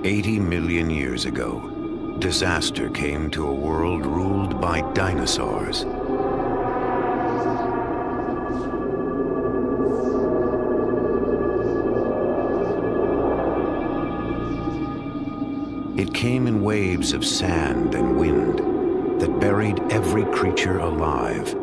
80 million years ago, disaster came to a world ruled by dinosaurs. It came in waves of sand and wind that buried every creature alive.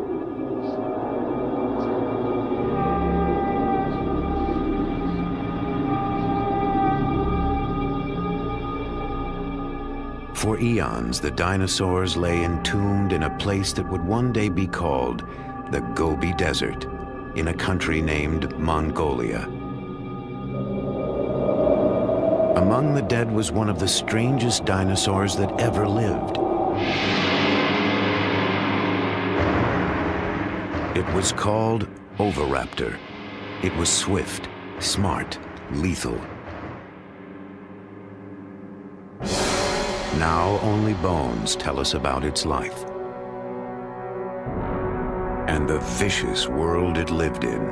For eons, the dinosaurs lay entombed in a place that would one day be called the Gobi Desert, in a country named Mongolia. Among the dead was one of the strangest dinosaurs that ever lived. It was called Oviraptor. It was swift, smart, lethal. Now only bones tell us about its life and the vicious world it lived in.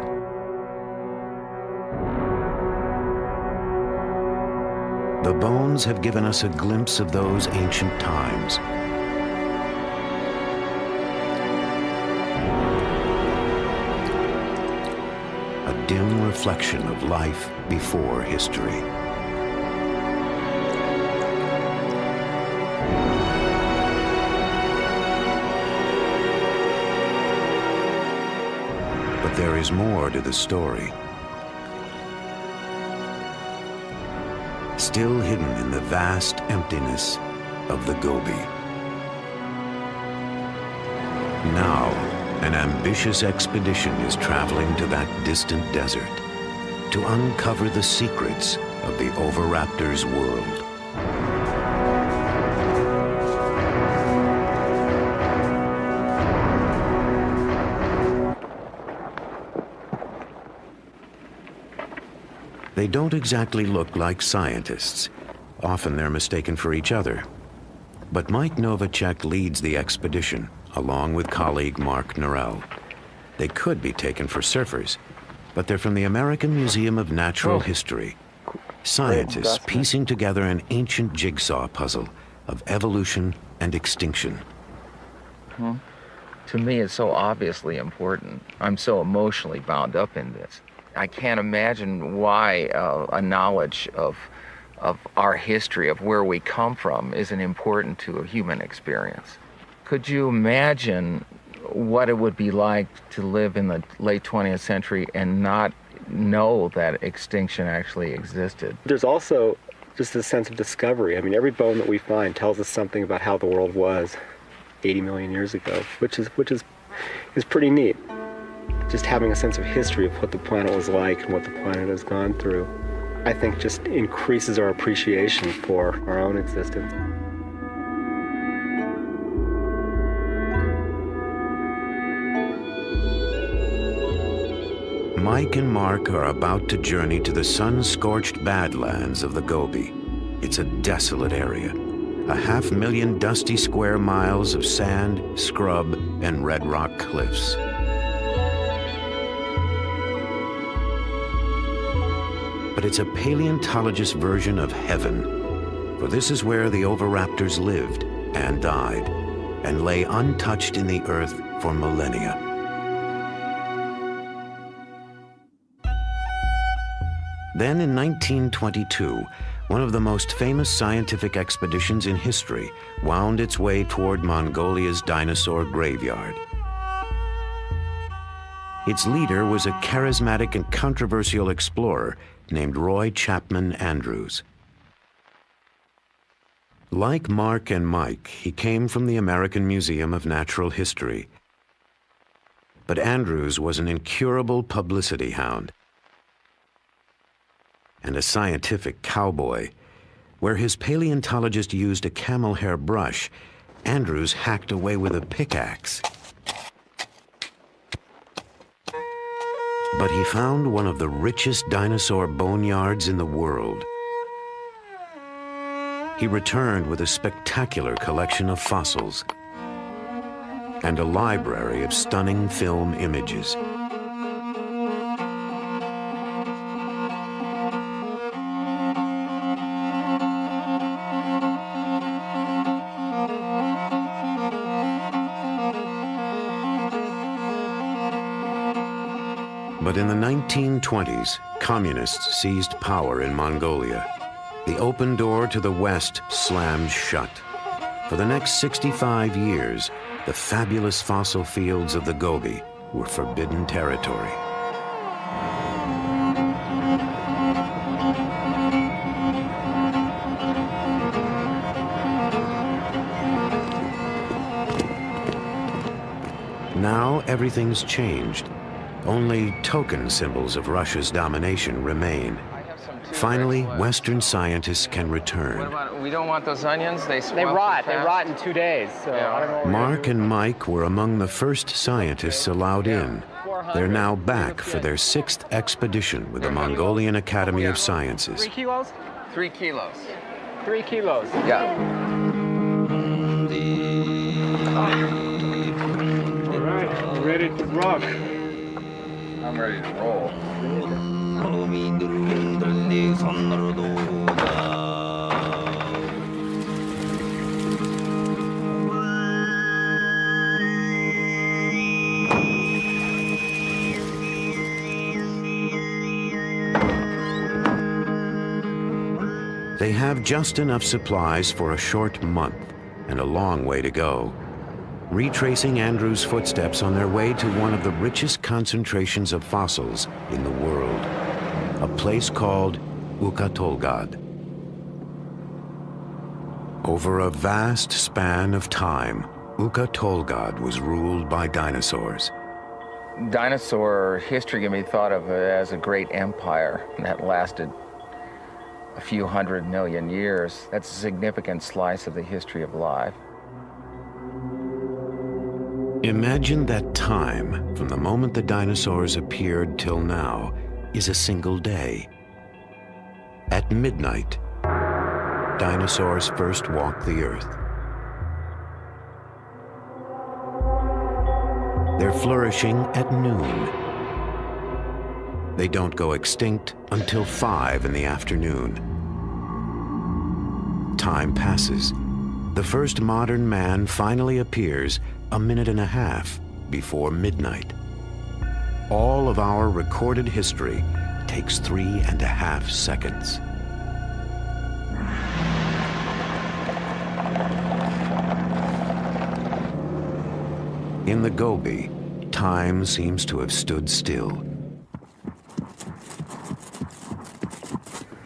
The bones have given us a glimpse of those ancient times. A dim reflection of life before history. But there is more to the story. Still hidden in the vast emptiness of the Gobi. Now, an ambitious expedition is traveling to that distant desert to uncover the secrets of the Oviraptor's world. They don't exactly look like scientists. Often they're mistaken for each other. But Mike Novacek leads the expedition, along with colleague Mark Norell. They could be taken for surfers, but they're from the American Museum of Natural History. Scientists piecing together an ancient jigsaw puzzle of evolution and extinction. To me, it's so obviously important. I'm so emotionally bound up in this. I can't imagine why a knowledge of our history, of where we come from, isn't important to a human experience. Could you imagine what it would be like to live in the late 20th century and not know that extinction actually existed? There's also just a sense of discovery. I mean, every bone that we find tells us something about how the world was 80 million years ago, which is pretty neat. Just having a sense of history of what the planet was like and what the planet has gone through, I think just increases our appreciation for our own existence. Mike and Mark are about to journey to the sun-scorched badlands of the Gobi. It's a desolate area, 500,000 dusty square miles of sand, scrub, and red rock cliffs. But it's a paleontologist version of heaven, for this is where the Oviraptors lived and died, and lay untouched in the earth for millennia. Then in 1922, one of the most famous scientific expeditions in history wound its way toward Mongolia's dinosaur graveyard. Its leader was a charismatic and controversial explorer named Roy Chapman Andrews. Like Mark and Mike, he came from the American Museum of Natural History. But Andrews was an incurable publicity hound and a scientific cowboy. Where his paleontologist used a camel hair brush, Andrews hacked away with a pickaxe. But he found one of the richest dinosaur boneyards in the world. He returned with a spectacular collection of fossils and a library of stunning film images. in the 1920s, communists seized power in Mongolia. The open door to the west slammed shut. For the next 65 years, the fabulous fossil fields of the Gobi were forbidden territory. Now everything's changed. Only token symbols of Russia's domination remain. Finally, Western scientists can return. What about, we don't want those onions? They rot. They rot in 2 days. So Yeah. I don't know what we're Mark gonna do. and Mike were among the first scientists allowed in. They're now back for their 6th expedition with the Mongolian Academy of Sciences. 3 kilos? 3 kilos. 3 kilos. Yeah. All right, ready to rock. I'm ready to roll. They have just enough supplies for a short month and a long way to go, retracing Andrew's footsteps on their way to one of the richest concentrations of fossils in the world, a place called Ukatolgad. Over a vast span of time, Ukatolgad was ruled by dinosaurs. Dinosaur history can be thought of as a great empire that lasted a few 100 million years. That's a significant slice of the history of life. Imagine that time from the moment the dinosaurs appeared till now is a single day. At midnight, dinosaurs first walked the earth. They're flourishing at noon. They don't go extinct until 5 in the afternoon. Time passes. The first modern man finally appears a minute and a half before midnight. All of our recorded history takes 3.5 seconds. In the Gobi, time seems to have stood still.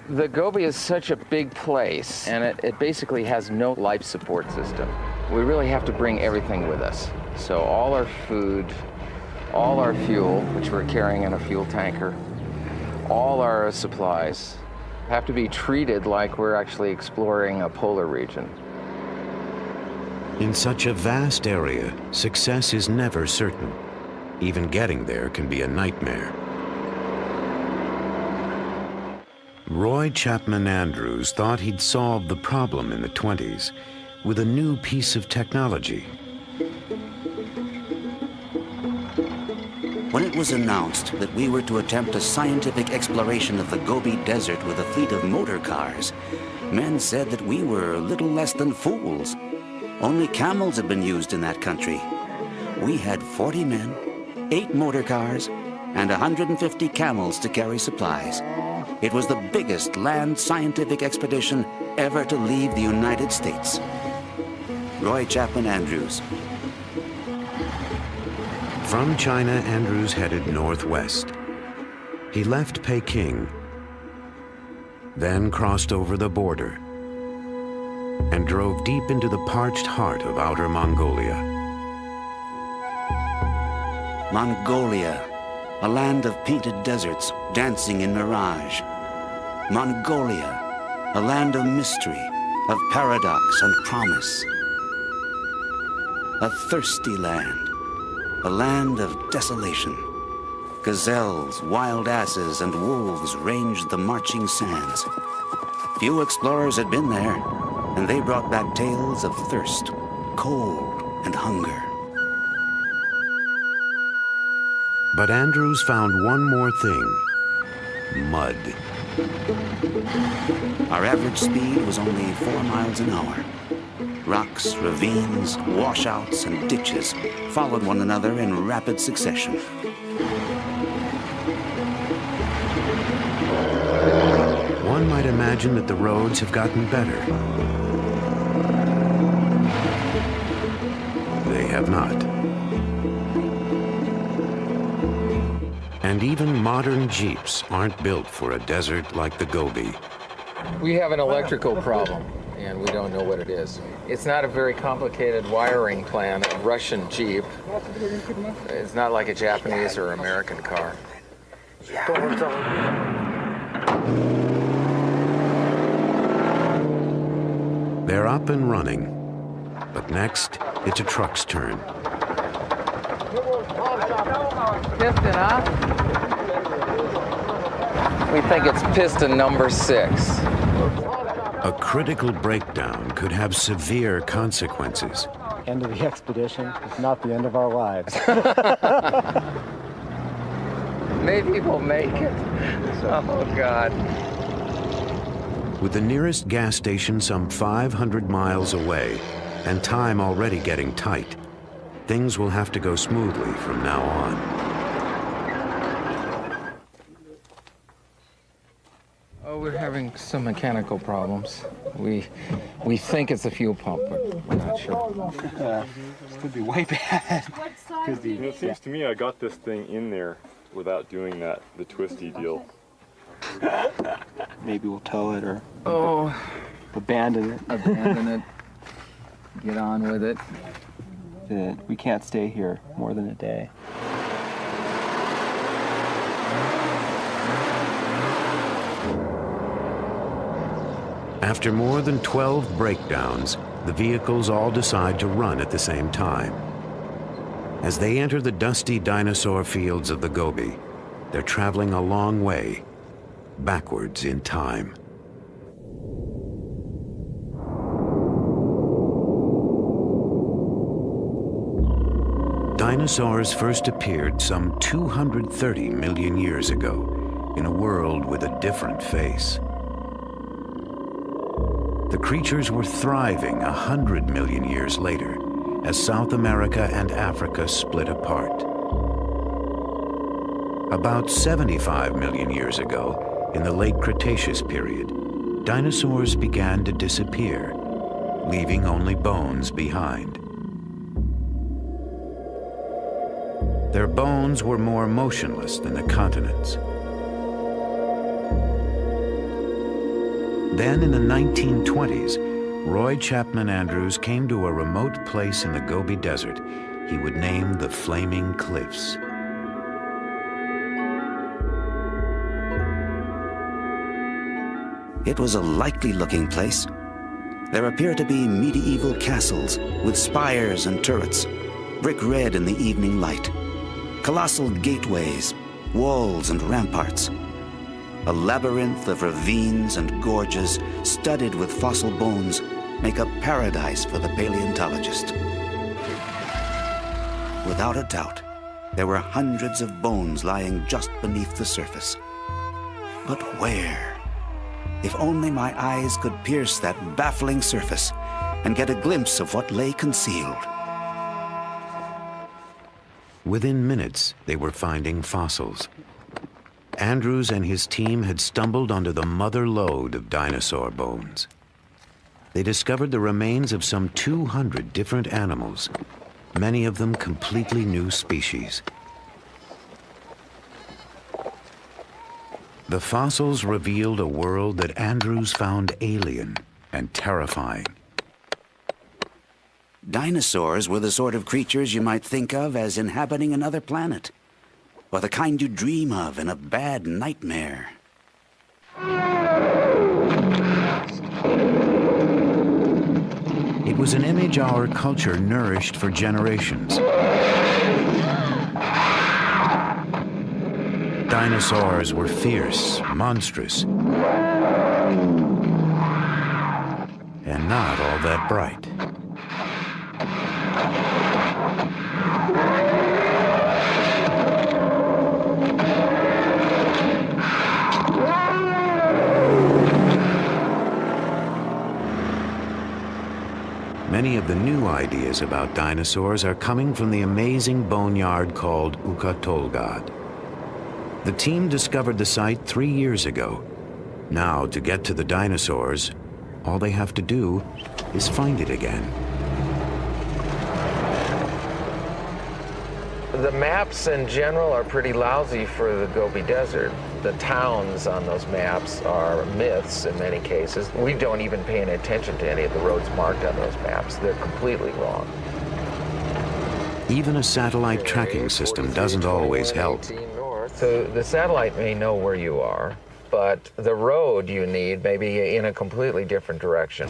The Gobi is such a big place, and it basically has no life support system. We really have to bring everything with us. So all our food, all our fuel, which we're carrying in a fuel tanker, all our supplies have to be treated like we're actually exploring a polar region. In such a vast area, success is never certain. Even getting there can be a nightmare. Roy Chapman Andrews thought he'd solved the problem in the 20s with a new piece of technology. When it was announced that we were to attempt a scientific exploration of the Gobi Desert with a fleet of motor cars, men said that we were little less than fools. Only camels had been used in that country. We had 40 men, 8 motor cars, and 150 camels to carry supplies. It was the biggest land scientific expedition ever to leave the United States. Roy Chapman Andrews. From China, Andrews headed northwest. He left Peking, then crossed over the border, and drove deep into the parched heart of outer Mongolia. Mongolia, a land of painted deserts dancing in mirage. Mongolia, a land of mystery, of paradox and promise. A thirsty land, a land of desolation. Gazelles, wild asses, and wolves ranged the marching sands. Few explorers had been there, and they brought back tales of thirst, cold, and hunger. But Andrews found one more thing: mud. Our average speed was only 4 miles an hour. Rocks, ravines, washouts, and ditches followed one another in rapid succession. one might imagine that the roads have gotten better. They have not. And even modern Jeeps aren't built for a desert like the Gobi. We have an electrical problem, and we don't know what it is. It's not a very complicated wiring plan. A Russian Jeep. It's not like a Japanese or American car. They're up and running, but next, it's a truck's turn. Piston, huh? We think it's piston number 6. A critical breakdown could have severe consequences. End of the expedition is not the end of our lives. Maybe we'll make it. Oh, God. With the nearest gas station some 500 miles away and time already getting tight, things will have to go smoothly from now on. Oh, we're having some mechanical problems. We think it's a fuel pump, but we're not sure. This could be way bad. It seems to me I got this thing in there without doing the twisty deal. Maybe we'll tow it or Abandon it. Get on with it. We can't stay here more than a day. After more than 12 breakdowns, the vehicles all decide to run at the same time. As they enter the dusty dinosaur fields of the Gobi, they're traveling a long way, backwards in time. Dinosaurs first appeared some 230 million years ago in a world with a different face. The creatures were thriving 100 million years later as South America and Africa split apart. About 75 million years ago, in the late Cretaceous period, dinosaurs began to disappear, leaving only bones behind. Their bones were more motionless than the continents. Then in the 1920s, Roy Chapman Andrews came to a remote place in the Gobi Desert he would name the Flaming Cliffs. It was a likely-looking place. There appeared to be medieval castles with spires and turrets, brick red in the evening light, colossal gateways, walls and ramparts. A labyrinth of ravines and gorges studded with fossil bones make a paradise for the paleontologist. Without a doubt, there were hundreds of bones lying just beneath the surface. But where? If only my eyes could pierce that baffling surface and get a glimpse of what lay concealed. Within minutes, they were finding fossils. Andrews and his team had stumbled onto the mother lode of dinosaur bones. They discovered the remains of some 200 different animals, many of them completely new species. The fossils revealed a world that Andrews found alien and terrifying. Dinosaurs were the sort of creatures you might think of as inhabiting another planet, or the kind you dream of in a bad nightmare. It was an image our culture nourished for generations. Dinosaurs were fierce, monstrous, and not all that bright. Many of the new ideas about dinosaurs are coming from the amazing boneyard called Ukatolgad. The team discovered the site 3 years ago, Now, to get to the dinosaurs, all they have to do is find it again. The maps in general are pretty lousy for the Gobi Desert. The towns on those maps are myths in many cases. We don't even pay any attention to any of the roads marked on those maps. They're completely wrong. Even a satellite tracking system doesn't always help. So the satellite may know where you are, but the road you need may be in a completely different direction.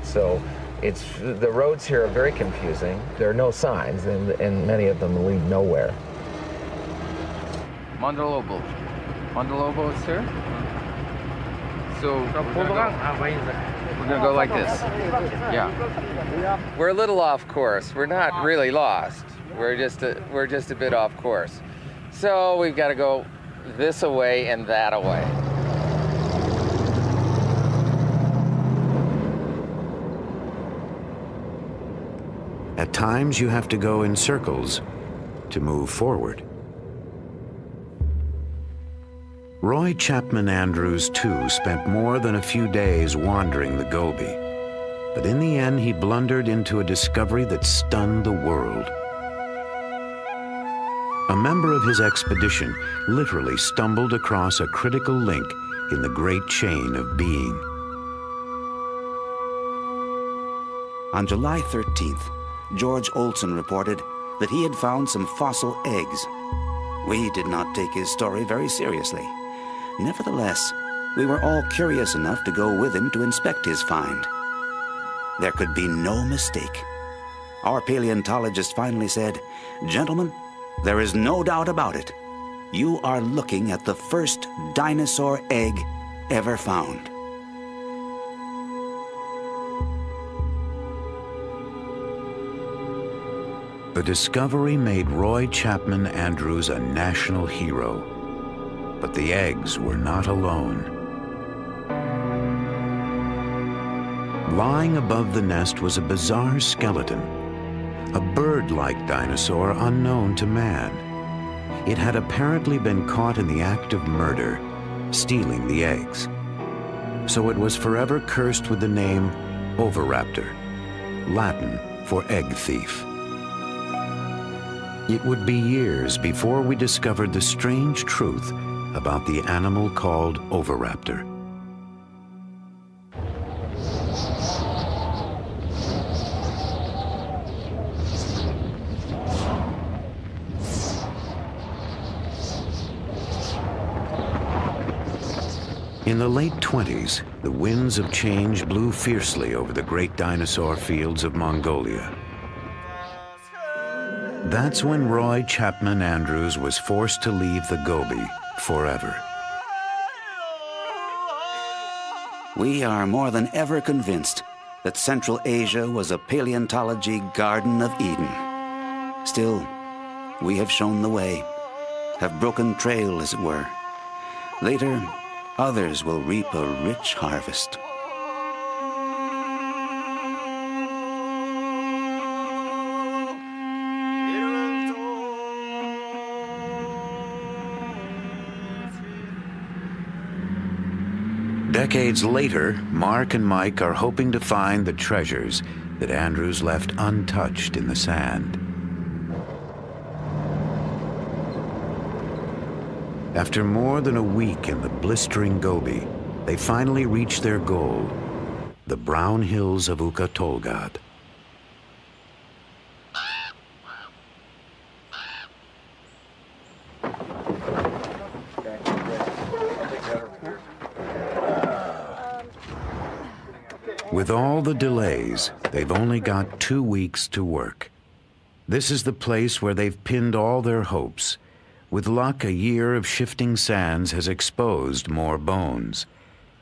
So the roads here are very confusing. There are no signs, and many of them lead nowhere. Mandalobo. Mandalobo is here. So we're gonna go like this. Yeah. We're a little off course. We're not really lost. We're just a bit off course. So we've got to go this away and that away. At times, you have to go in circles to move forward. Roy Chapman Andrews, too, spent more than a few days wandering the Gobi. But in the end, he blundered into a discovery that stunned the world. A member of his expedition literally stumbled across a critical link in the great chain of being. On July 13th, George Olson reported that he had found some fossil eggs. We did not take his story very seriously. Nevertheless, we were all curious enough to go with him to inspect his find. There could be no mistake. Our paleontologist finally said, "Gentlemen, there is no doubt about it. You are looking at the first dinosaur egg ever found." The discovery made Roy Chapman Andrews a national hero. But the eggs were not alone. Lying above the nest was a bizarre skeleton, a bird-like dinosaur unknown to man. It had apparently been caught in the act of murder, stealing the eggs. So it was forever cursed with the name Oviraptor, Latin for egg thief. It would be years before we discovered the strange truth about the animal called Oviraptor. In the late 20s, the winds of change blew fiercely over the great dinosaur fields of Mongolia. That's when Roy Chapman Andrews was forced to leave the Gobi forever. We are more than ever convinced that Central Asia was a paleontology Garden of Eden. Still, we have shown the way, have broken trail, as it were. Later, others will reap a rich harvest. Decades later, Mark and Mike are hoping to find the treasures that Andrews left untouched in the sand. After more than a week in the blistering Gobi, they finally reach their goal, the brown hills of Ukha-Tolgod. With all the delays, they've only got 2 weeks to work. This is the place where they've pinned all their hopes. With luck, a year of shifting sands has exposed more bones.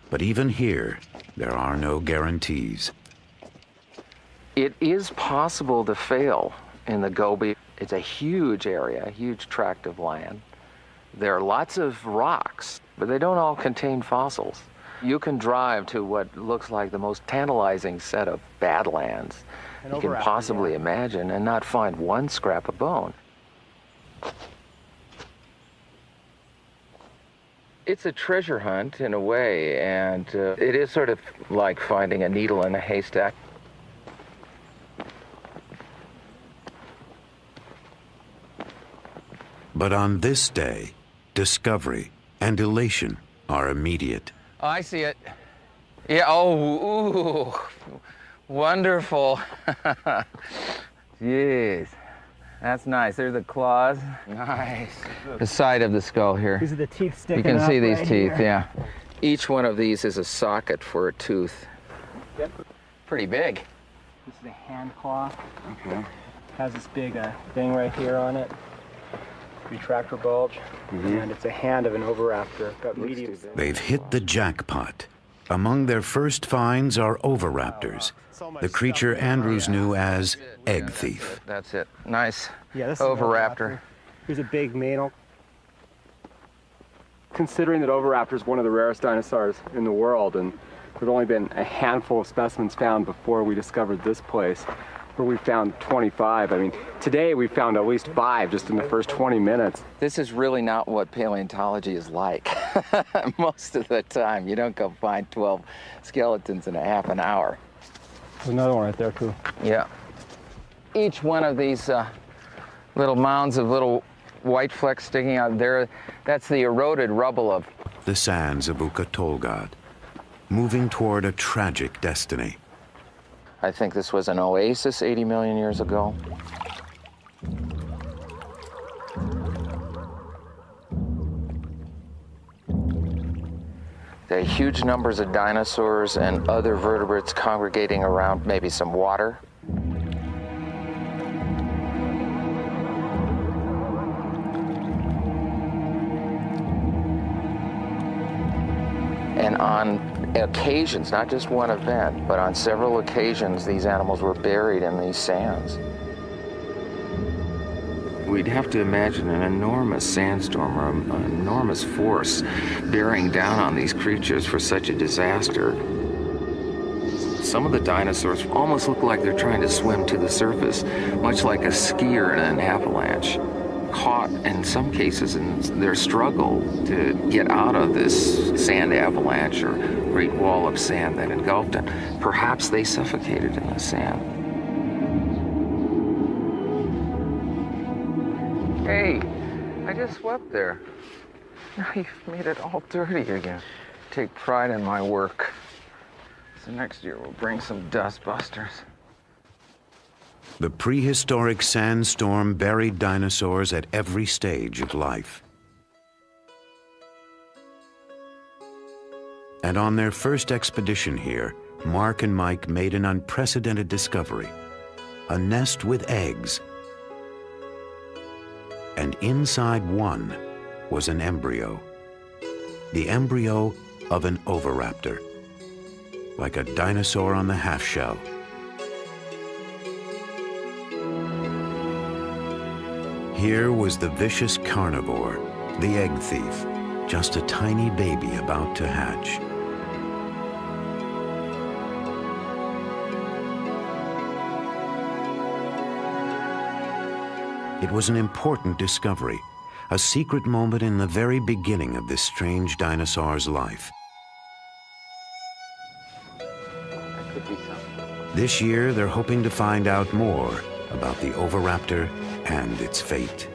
But even here, there are no guarantees. It is possible to fail in the Gobi. It's a huge area, a huge tract of land. There are lots of rocks, but they don't all contain fossils. You can drive to what looks like the most tantalizing set of badlands you can possibly imagine and not find one scrap of bone. It's a treasure hunt in a way, and it is sort of like finding a needle in a haystack. But on this day, discovery and elation are immediate. Oh, I see it. Yeah, oh, ooh, wonderful. Yes, that's nice. There's the claws. Nice. The side of the skull here. These are the teeth sticking You can up see these right teeth, here. yeah. Each one of these is a socket for a tooth. Yep. Pretty big. This is a hand claw. Okay. Has this big thing right here on it. Retractor bulge. And it's a hand of an oviraptor. Got medium. They've hit the jackpot. Among their first finds are oviraptors, the creature Andrews knew as egg thief. That's it. Nice. Yeah, this is an Oviraptor. Here's a big male. Considering that Oviraptor is one of the rarest dinosaurs in the world, and there've only been a handful of specimens found before we discovered this place, where we found 25. I mean, today we found at least 5 just in the first 20 minutes. This is really not what paleontology is like. Most of the time, you don't go find 12 skeletons in a half an hour. There's another one right there too. Yeah. Each one of these little mounds of little white flecks sticking out there, that's the eroded rubble of The sands of Ukatolgad, moving toward a tragic destiny. I think this was an oasis 80 million years ago. There are huge numbers of dinosaurs and other vertebrates congregating around maybe some water. And on occasions, not just one event, but on several occasions, these animals were buried in these sands. We'd have to imagine an enormous sandstorm or an enormous force bearing down on these creatures for such a disaster. Some of the dinosaurs almost look like they're trying to swim to the surface, much like a skier in an avalanche, caught in some cases in their struggle to get out of this sand avalanche or great wall of sand that engulfed them. Perhaps they suffocated in the sand. Hey, I just swept there. Now you've made it all dirty again. Take pride in my work. So next year we'll bring some dust busters. The prehistoric sandstorm buried dinosaurs at every stage of life. And on their first expedition here, Mark and Mike made an unprecedented discovery: a nest with eggs. And inside one was an embryo. The embryo of an oviraptor, like a dinosaur on the half-shell. Here was the vicious carnivore, the egg thief, just a tiny baby about to hatch. It was an important discovery, a secret moment in the very beginning of this strange dinosaur's life. This year, they're hoping to find out more about the oviraptor and its fate.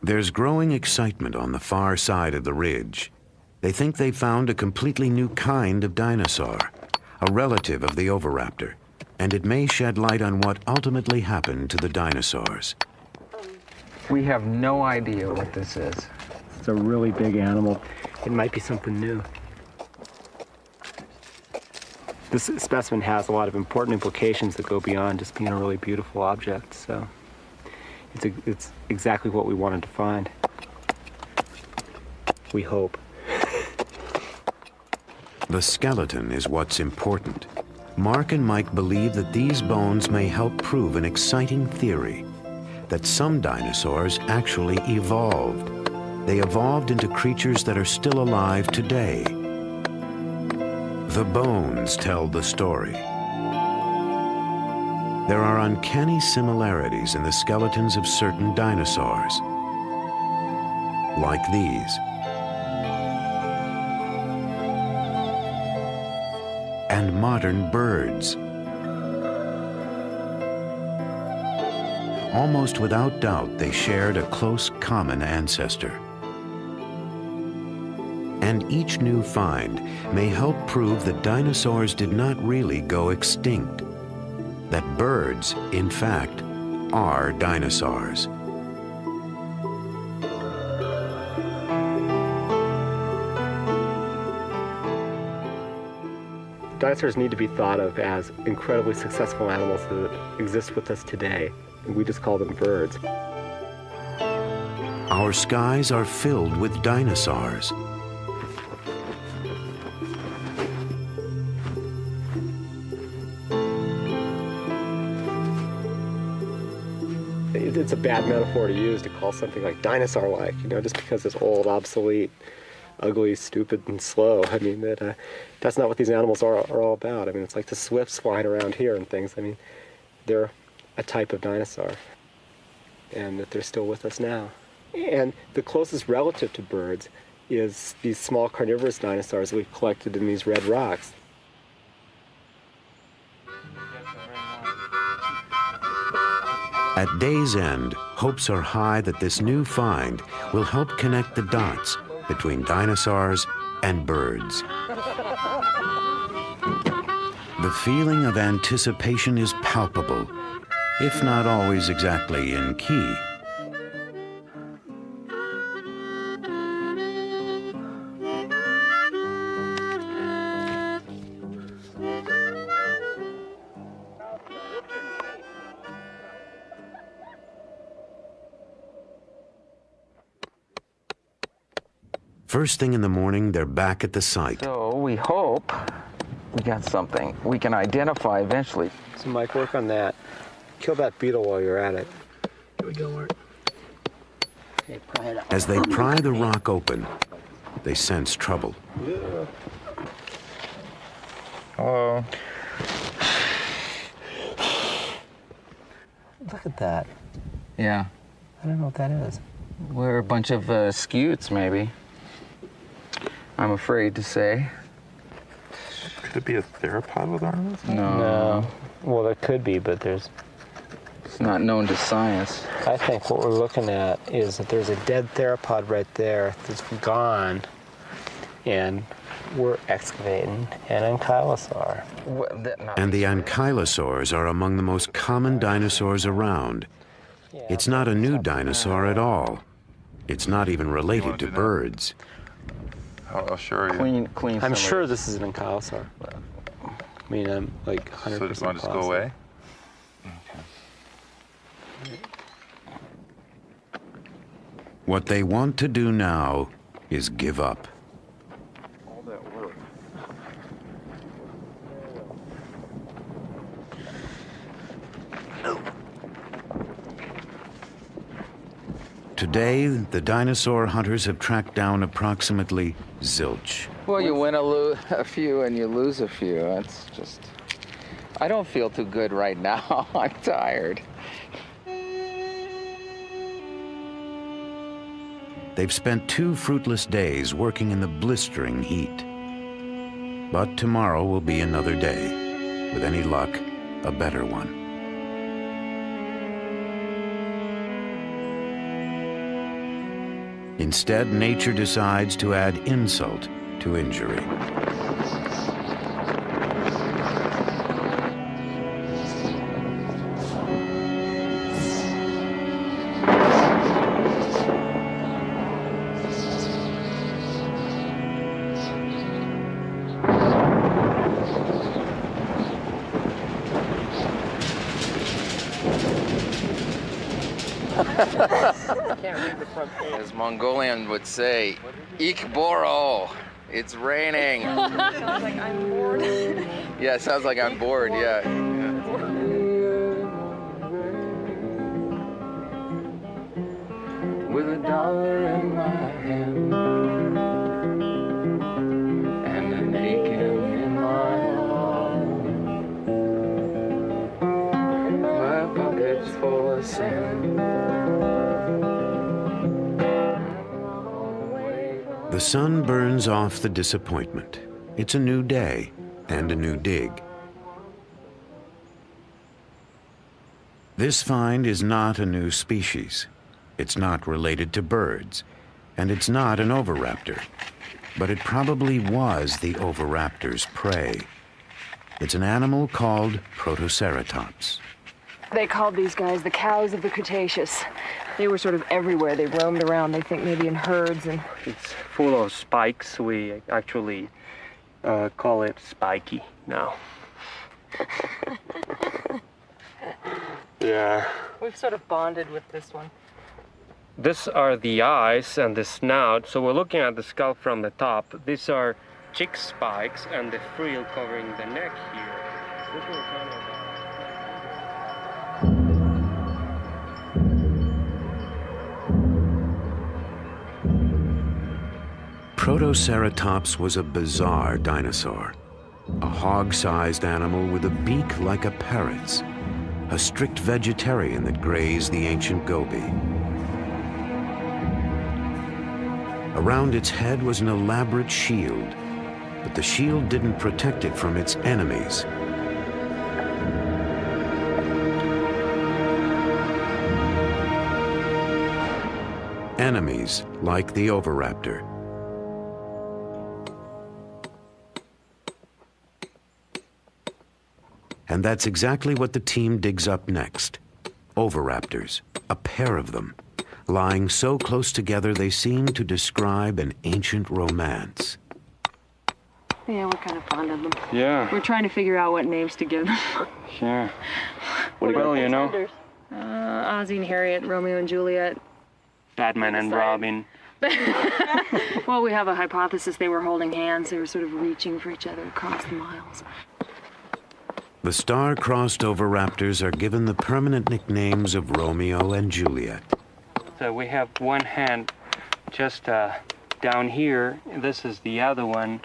There's growing excitement on the far side of the ridge. They think they found a completely new kind of dinosaur, a relative of the oviraptor, and it may shed light on what ultimately happened to the dinosaurs. We have no idea what this is. It's a really big animal. It might be something new. This specimen has a lot of important implications that go beyond just being a really beautiful object, so it's exactly what we wanted to find. We hope. The skeleton is what's important. Mark and Mike believe that these bones may help prove an exciting theory, that some dinosaurs actually evolved they evolved into creatures that are still alive today. The bones tell the story. There are uncanny similarities in the skeletons of certain dinosaurs, like these. And modern birds. Almost without doubt, they shared a close common ancestor. And each new find may help prove that dinosaurs did not really go extinct, that birds, in fact, are dinosaurs. Dinosaurs need to be thought of as incredibly successful animals that exist with us today. We just call them birds. Our skies are filled with dinosaurs. It's a bad metaphor to use to call something like dinosaur-like, you know, just because it's old, obsolete, ugly, stupid, and slow. I mean, that's not what these animals are all about. I mean, it's like the swifts flying around here and things. I mean, they're a type of dinosaur, and that they're still with us now. And the closest relative to birds is these small carnivorous dinosaurs that we've collected in these red rocks. At day's end, hopes are high that this new find will help connect the dots between dinosaurs and birds. The feeling of anticipation is palpable, if not always exactly in key. First thing in the morning, they're back at the site. So we hope we got something we can identify eventually. So Mike, work on that. Kill that beetle while you're at it. Here we go, Mark. Okay, pry it out. As they pry the rock open, they sense trouble. Yeah. Hello. Look at that. Yeah. I don't know what that is. We're a bunch of scutes, maybe. I'm afraid to say. Could it be a theropod with arms? No. Well, there could be, but there's... It's not known to science. I think what we're looking at is that there's a dead theropod right there that's gone, and we're excavating an ankylosaur. And the ankylosaurs are among the most common dinosaurs around. It's not a new dinosaur at all. It's not even related to birds. I'll show you. Clean. I'm sure this is an ankylosaur. I mean, I'm like 100% So just want to just go positive. away? What they want to do now is give up. All that work. Today, the dinosaur hunters have tracked down approximately zilch. Well, you win a few and you lose a few. That's just... I don't feel too good right now. I'm tired. They've spent 2 fruitless days working in the blistering heat. But tomorrow will be another day. With any luck, a better one. Instead, nature decides to add insult to injury. As Mongolian would say, Ik Boro, it's raining. Sounds like I'm bored. Yeah, it sounds like I'm bored, yeah. With $1 in my see. The sun burns off the disappointment. It's a new day and a new dig. This find is not a new species. It's not related to birds, and it's not an oviraptor. But it probably was the oviraptor's prey. It's an animal called Protoceratops. They called these guys the cows of the Cretaceous. They were sort of everywhere. They roamed around, they think maybe in herds. And It's full of spikes. We actually call it spiky now. Yeah. we've sort of bonded with this one. These are the eyes and the snout. So we're looking at the skull from the top. These are cheek spikes and the frill covering the neck here. This will kind of Protoceratops was a bizarre dinosaur, a hog-sized animal with a beak like a parrot's, a strict vegetarian that grazed the ancient Gobi. Around its head was an elaborate shield, but the shield didn't protect it from its enemies. Enemies like the oviraptor. And that's exactly what the team digs up next. Oviraptors, a pair of them, lying so close together they seem to describe an ancient romance. Yeah, we're kind of fond of them. yeah, We're trying to figure out what names to give them. sure. Well, you know, Ozzie and Harriet, Romeo and Juliet. Batman and Robin. Well, we have a hypothesis they were holding hands. They were sort of reaching for each other across the miles. The star-crossed oviraptors are given the permanent nicknames of Romeo and Juliet. So we have one hand just down here. This is the other one.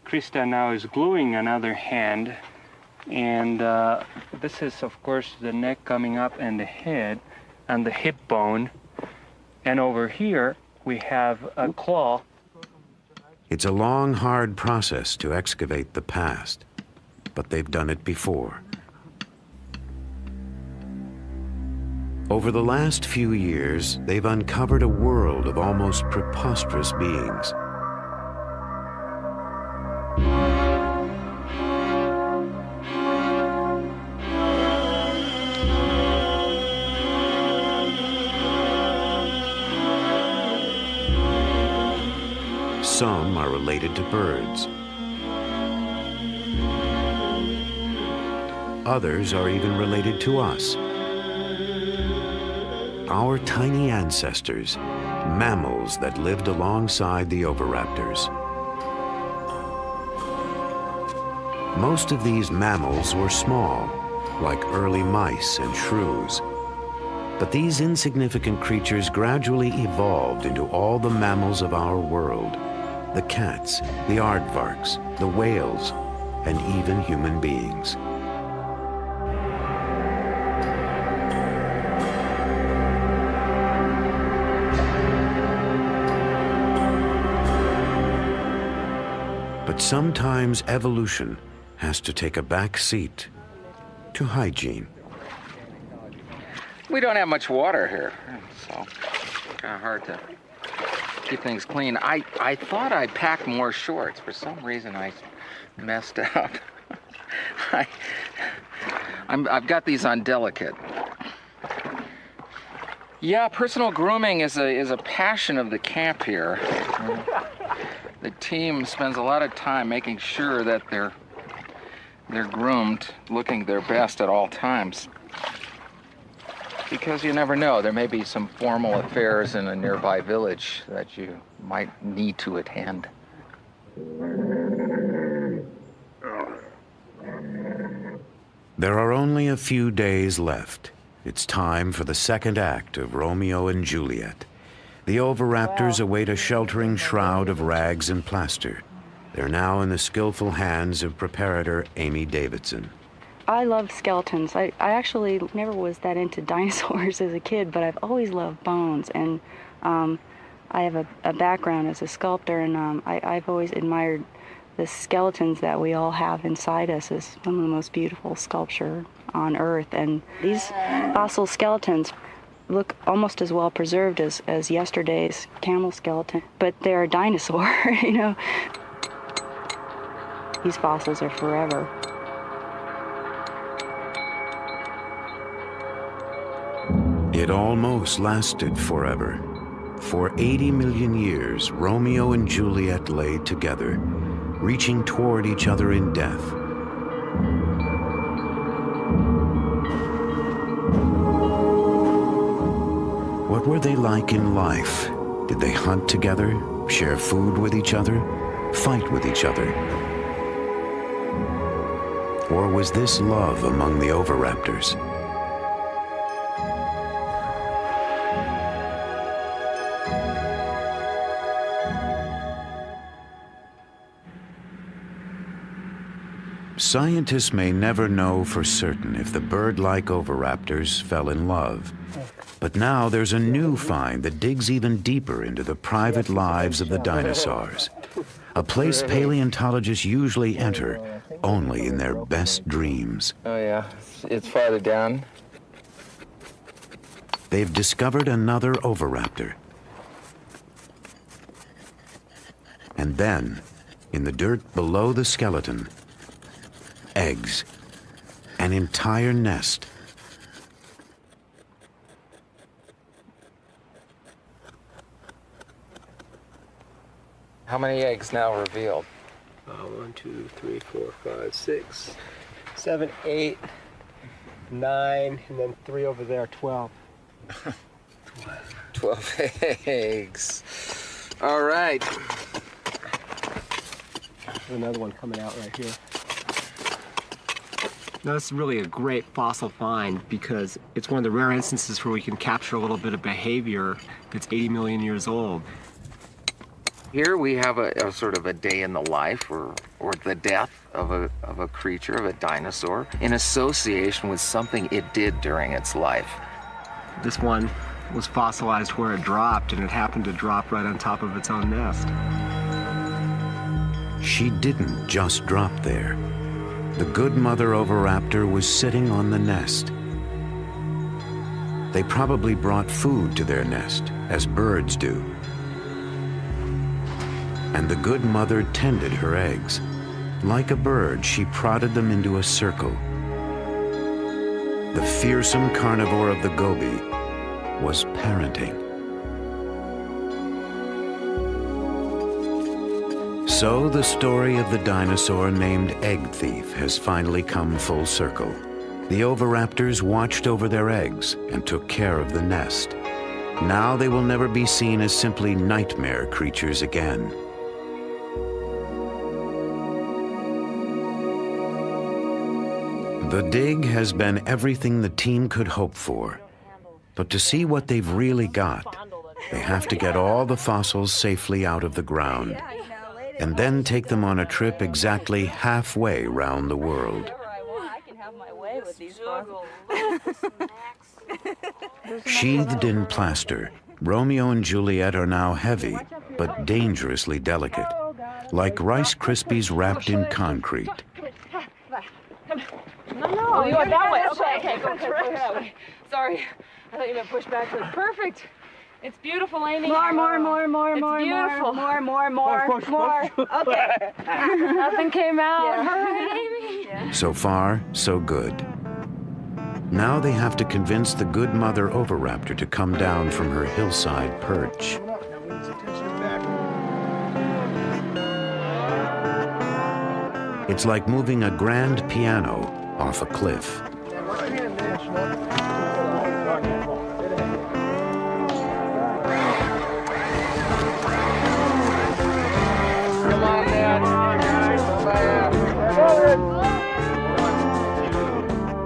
Krista now is gluing another hand. And this is, of course, the neck coming up and the head and the hip bone. And over here, we have a claw. It's a long, hard process to excavate the past, but they've done it before. Over the last few years, they've uncovered a world of almost preposterous beings. Some are related to birds. Others are even related to us. Our tiny ancestors, mammals that lived alongside the oviraptors. Most of these mammals were small, like early mice and shrews. But these insignificant creatures gradually evolved into all the mammals of our world: the cats, the aardvarks, the whales, and even human beings. But sometimes evolution has to take a back seat to hygiene. We don't have much water here, so it's kind of hard to keep things clean. I thought I packed more shorts. For some reason, I messed up. I've got these on delicate. Yeah, personal grooming is a passion of the camp here. The team spends a lot of time making sure that they're groomed, looking their best at all times. Because you never know, there may be some formal affairs in a nearby village that you might need to attend. There are only a few days left. It's time for the second act of Romeo and Juliet. The oviraptors await a sheltering shroud of rags and plaster. They're now in the skillful hands of preparator Amy Davidson. I love skeletons. I actually never was that into dinosaurs as a kid, but I've always loved bones. And I have a background as a sculptor, and I've always admired the skeletons that we all have inside us as some of the most beautiful sculpture on Earth. And these fossil skeletons look almost as well preserved as yesterday's camel skeleton, but they're a dinosaur, you know. These fossils are forever. It almost lasted forever. For 80 million years, Romeo and Juliet lay together, reaching toward each other in death. What were they like in life? Did they hunt together, share food with each other, fight with each other? Or was this love among the oviraptors? Scientists may never know for certain if the bird-like oviraptors fell in love. But now there's a new find that digs even deeper into the private lives of the dinosaurs. A place paleontologists usually enter only in their best dreams. Oh yeah, it's farther down. They've discovered another oviraptor. And then, in the dirt below the skeleton, eggs, an entire nest. How many eggs now revealed? 1, 2, 3, 4, 5, 6, 7, 8, 9, and then 3 over there, 12. 12 eggs. All right. There's another one coming out right here. Now, this is really a great fossil find because it's one of the rare instances where we can capture a little bit of behavior that's 80 million years old. Here we have a sort of a day in the life or the death of a creature, of a dinosaur, in association with something it did during its life. This one was fossilized where it dropped, and it happened to drop right on top of its own nest. She didn't just drop there. The good mother oviraptor was sitting on the nest. They probably brought food to their nest, as birds do. And the good mother tended her eggs. Like a bird, she prodded them into a circle. The fearsome carnivore of the Gobi was parenting. So the story of the dinosaur named Egg Thief has finally come full circle. The oviraptors watched over their eggs and took care of the nest. Now they will never be seen as simply nightmare creatures again. The dig has been everything the team could hope for. But to see what they've really got, they have to get all the fossils safely out of the ground, and then take them on a trip exactly halfway round the world. Sheathed in plaster, Romeo and Juliet are now heavy, but dangerously delicate, like Rice Krispies wrapped in concrete. No, you went that way. Okay, go that way. Sorry, I thought you meant push back. Perfect. It's beautiful, Amy. More. Okay. Nothing came out. Yeah. All right, Amy. Yeah. So far, so good. Now they have to convince the good mother oviraptor to come down from her hillside perch. It's like moving a grand piano off a cliff.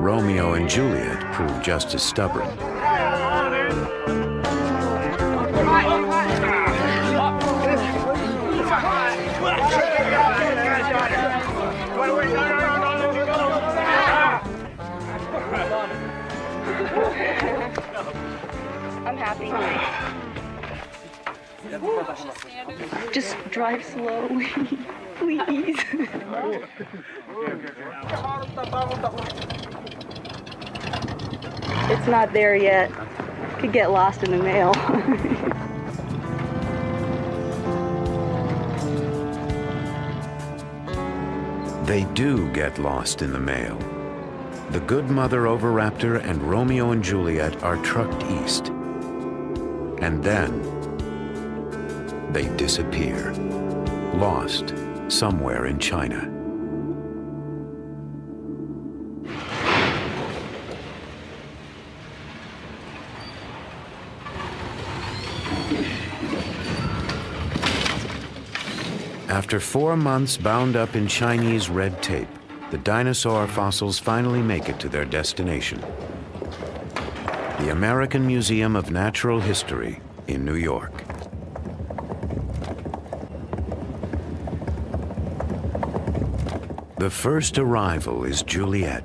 Romeo and Juliet prove just as stubborn. Just drive slowly, please. It's not there yet. Could get lost in the mail. They do get lost in the mail. The good mother Oviraptor and Romeo and Juliet are trucked east. And then they disappear, lost somewhere in China. After 4 months bound up in Chinese red tape, the dinosaur fossils finally make it to their destination. The American Museum of Natural History in New York. The first arrival is Juliet.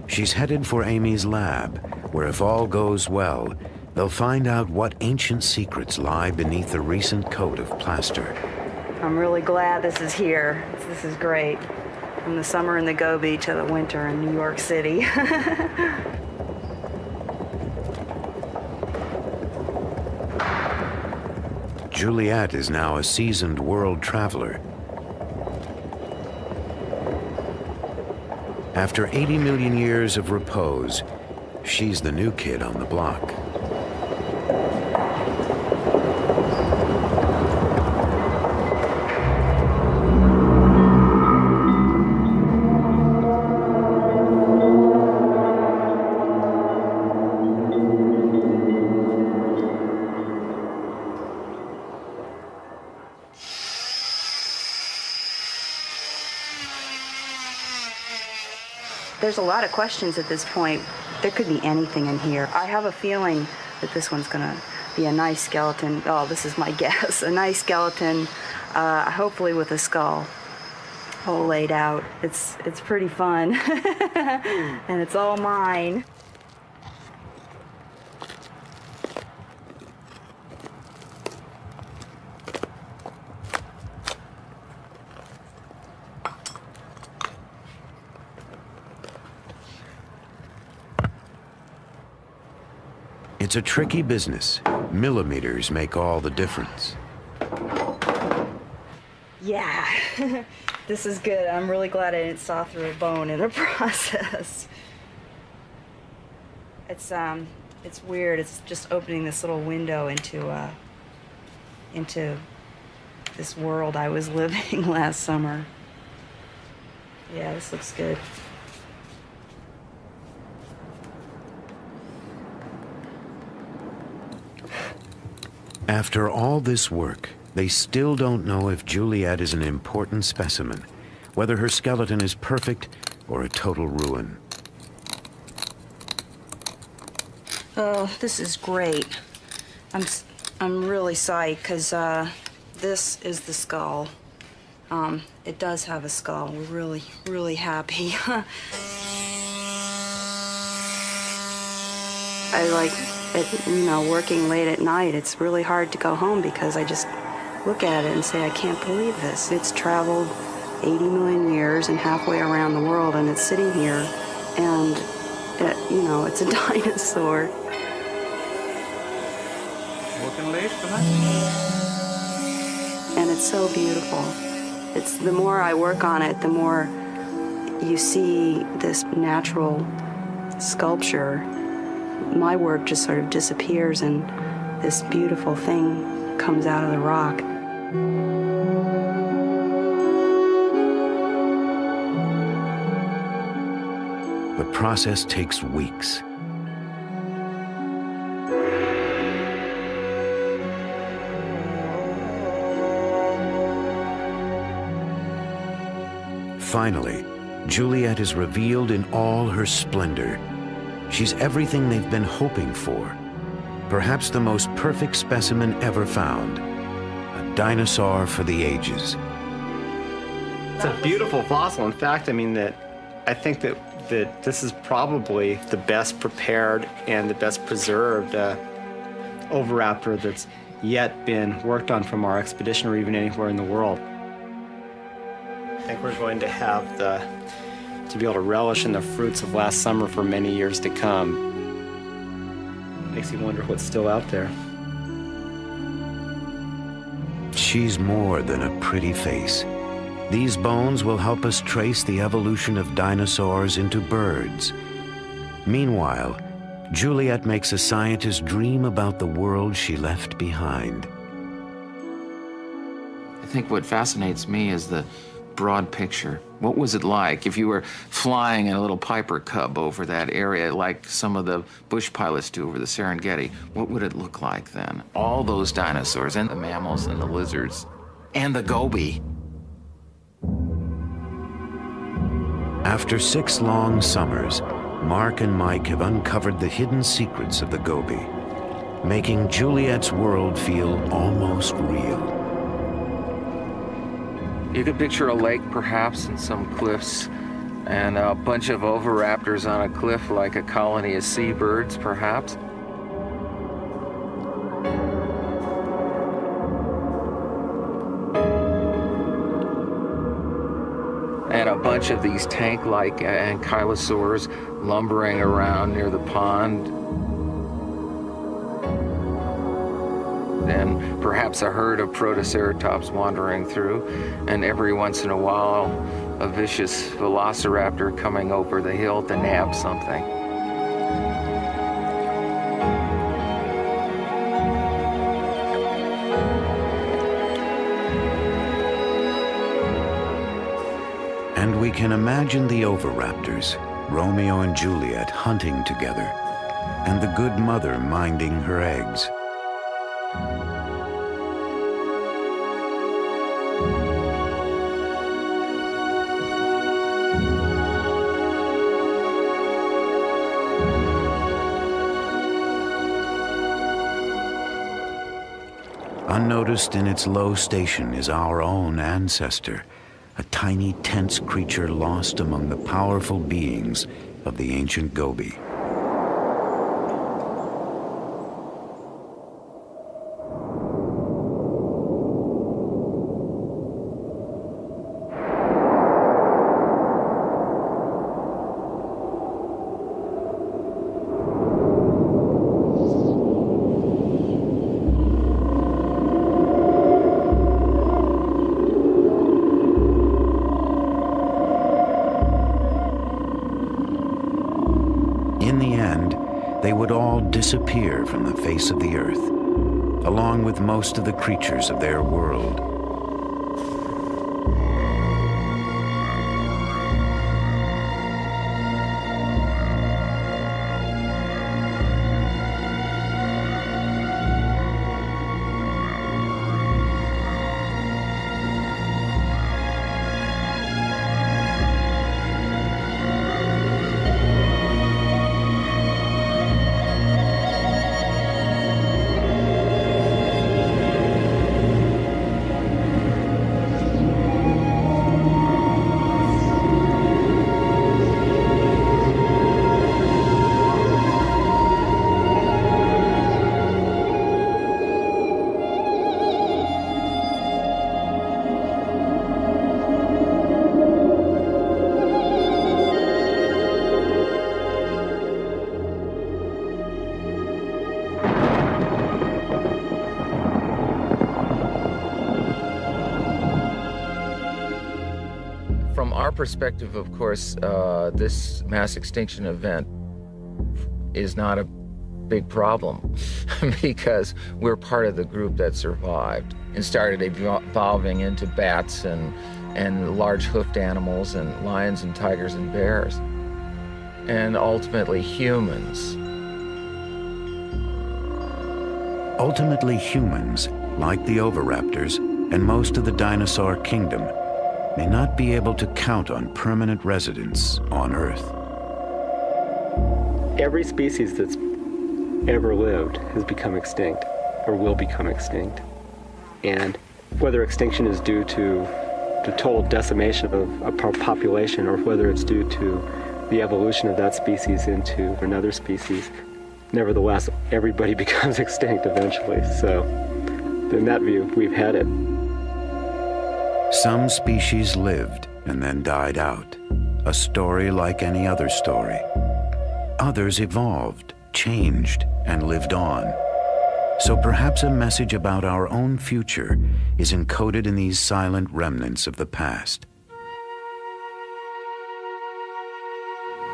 She's headed for Amy's lab, where if all goes well, they'll find out what ancient secrets lie beneath the recent coat of plaster. I'm really glad this is here. This is great. From the summer in the Gobi to the winter in New York City. Juliet is now a seasoned world traveler. After 80 million years of repose, she's the new kid on the block. There's a lot of questions at this point. There could be anything in here. I have a feeling that this one's gonna be a nice skeleton. Oh, this is my guess. A nice skeleton, hopefully with a skull all laid out. It's pretty fun. And it's all mine. It's a tricky business. Millimeters make all the difference. Yeah, this is good. I'm really glad I didn't saw through a bone in the process. It's weird. It's just opening this little window into this world I was living last summer. Yeah, this looks good. After all this work, they still don't know if Juliet is an important specimen, whether her skeleton is perfect or a total ruin. Oh, this is great. I'm really psyched because this is the skull. It does have a skull. We're really, really happy. I like it, you know, working late at night. It's really hard to go home because I just look at it and say, I can't believe this. It's traveled 80 million years and halfway around the world, and it's sitting here, and you know, it's a dinosaur. Working late tonight? And it's so beautiful. It's the more I work on it, the more you see this natural sculpture. My work just sort of disappears and this beautiful thing comes out of the rock. The process takes weeks. Finally, Juliet is revealed in all her splendor. She's everything they've been hoping for. Perhaps the most perfect specimen ever found. A dinosaur for the ages. It's a beautiful fossil. In fact, I mean, I think that this is probably the best prepared and the best preserved oviraptor that's yet been worked on from our expedition or even anywhere in the world. I think we're going to have to be able to relish in the fruits of last summer for many years to come. Makes you wonder what's still out there. She's more than a pretty face. These bones will help us trace the evolution of dinosaurs into birds. Meanwhile, Juliet makes a scientist dream about the world she left behind. I think what fascinates me is the broad picture. What was it like if you were flying in a little Piper Cub over that area like some of the bush pilots do over the Serengeti? What would it look like then? All those dinosaurs and the mammals and the lizards and the goby. After 6 long summers, Mark and Mike have uncovered the hidden secrets of the goby, making Juliet's world feel almost real. You could picture a lake, perhaps, and some cliffs, and a bunch of oviraptors on a cliff like a colony of seabirds, perhaps. And a bunch of these tank-like ankylosaurs lumbering around near the pond. And perhaps a herd of protoceratops wandering through, and every once in a while, a vicious velociraptor coming over the hill to nab something. And we can imagine the oviraptors, Romeo and Juliet hunting together, and the good mother minding her eggs. Unnoticed in its low station is our own ancestor, a tiny, tense creature lost among the powerful beings of the ancient goby. Disappear from the face of the earth, along with most of the creatures of their world. From our perspective, of course, this mass extinction event is not a big problem because we're part of the group that survived and started evolving into bats and large hoofed animals and lions and tigers and bears, and ultimately humans. Ultimately humans, like the oviraptors and most of the dinosaur kingdom, may not be able to count on permanent residence on Earth. Every species that's ever lived has become extinct or will become extinct. And whether extinction is due to the total decimation of a population or whether it's due to the evolution of that species into another species, nevertheless, everybody becomes extinct eventually. So in that view, we've had it. Some species lived and then died out, a story like any other story. Others evolved, changed, and lived on. So perhaps a message about our own future is encoded in these silent remnants of the past.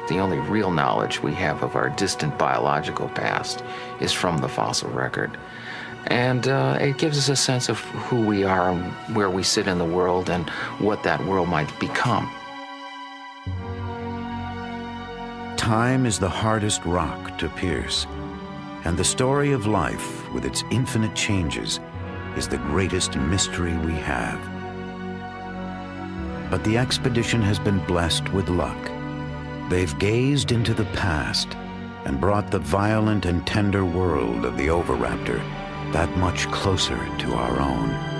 The only real knowledge we have of our distant biological past is from the fossil record. And it gives us a sense of who we are and where we sit in the world and what that world might become. Time is the hardest rock to pierce, and the story of life, with its infinite changes, is the greatest mystery we have. But the expedition has been blessed with luck. They've gazed into the past and brought the violent and tender world of the Oviraptor that much closer to our own.